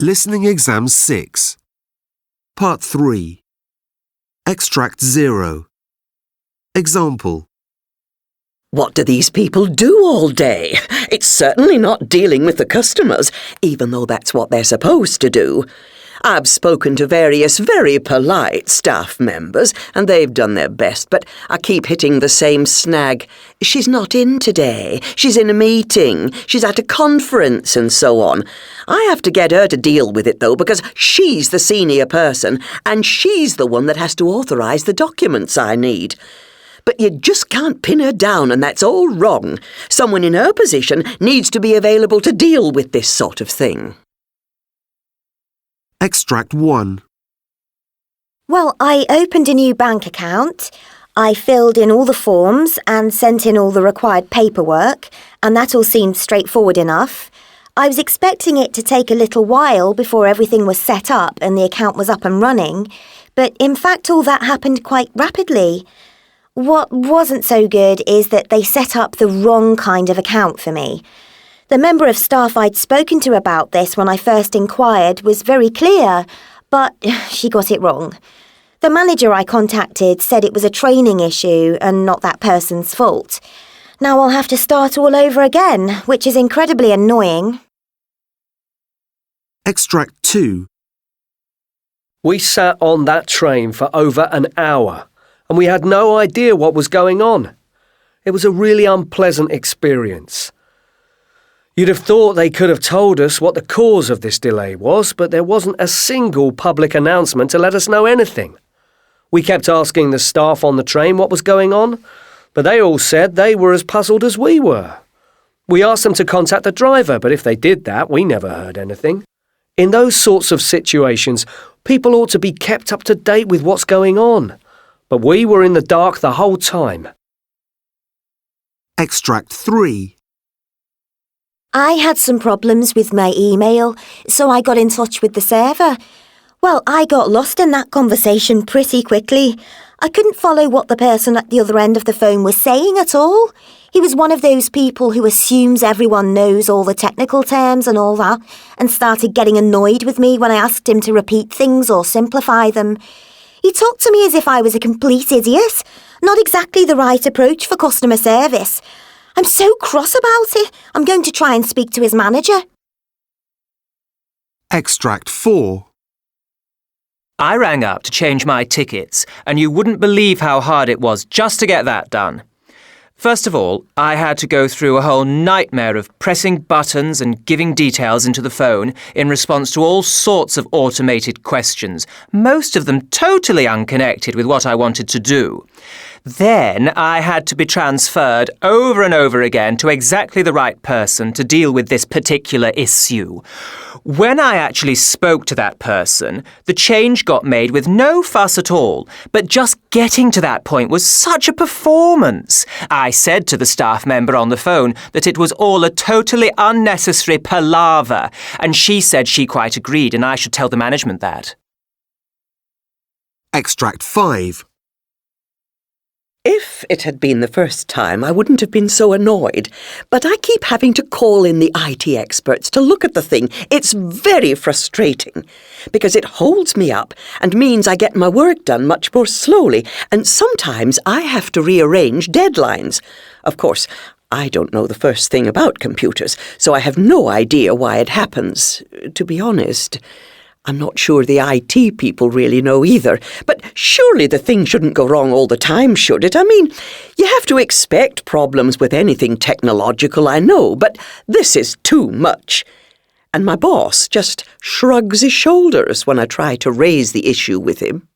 Listening Exam 6. Part 3. Extract 0. Example. What do these people do all day? It's certainly not dealing with the customers, even though that's what they're supposed to do. I've spoken to various very polite staff members, and they've done their best, but I keep hitting the same snag. She's not in today. She's in a meeting. She's at a conference and so on. I have to get her to deal with it, though, because she's the senior person, and she's the one that has to authorise the documents I need. But you just can't pin her down, and that's all wrong. Someone in her position needs to be available to deal with this sort of thing. Extract 1. Well, I opened a new bank account. I filled in all the forms and sent in all the required paperwork, and that all seemed straightforward enough. I was expecting it to take a little while before everything was set up and the account was up and running, but in fact all that happened quite rapidly. What wasn't so good is that they set up the wrong kind of account for me. The member of staff I'd spoken to about this when I first inquired was very clear, but she got it wrong. The manager I contacted said it was a training issue and not that person's fault. Now I'll have to start all over again, which is incredibly annoying. Extract 2. We sat on that train for over an hour, and we had no idea what was going on. It was a really unpleasant experience. You'd have thought they could have told us what the cause of this delay was, but there wasn't a single public announcement to let us know anything. We kept asking the staff on the train what was going on, but they all said they were as puzzled as we were. We asked them to contact the driver, but if they did that, we never heard anything. In those sorts of situations, people ought to be kept up to date with what's going on. But we were in the dark the whole time. Extract 3. I had some problems with my email, so I got in touch with the server. Well, I got lost in that conversation pretty quickly. I couldn't follow what the person at the other end of the phone was saying at all. He was one of those people who assumes everyone knows all the technical terms and all that, and started getting annoyed with me when I asked him to repeat things or simplify them. He talked to me as if I was a complete idiot. Not exactly the right approach for customer service. I'm so cross about it. I'm going to try and speak to his manager. Extract 4. I rang up to change my tickets, and you wouldn't believe how hard it was just to get that done. First of all, I had to go through a whole nightmare of pressing buttons and giving details into the phone in response to all sorts of automated questions, most of them totally unconnected with what I wanted to do. Then I had to be transferred over and over again to exactly the right person to deal with this particular issue. When I actually spoke to that person, the change got made with no fuss at all, but just getting to that point was such a performance. I said to the staff member on the phone that it was all a totally unnecessary palaver, and she said she quite agreed and I should tell the management that. Extract 5. If it had been the first time, I wouldn't have been so annoyed. But I keep having to call in the IT experts to look at the thing. It's very frustrating, because it holds me up and means I get my work done much more slowly, and sometimes I have to rearrange deadlines. Of course, I don't know the first thing about computers, so I have no idea why it happens. To be honest, I'm not sure the IT people really know either, but surely the thing shouldn't go wrong all the time, should it? I mean, you have to expect problems with anything technological, I know, but this is too much. And my boss just shrugs his shoulders when I try to raise the issue with him.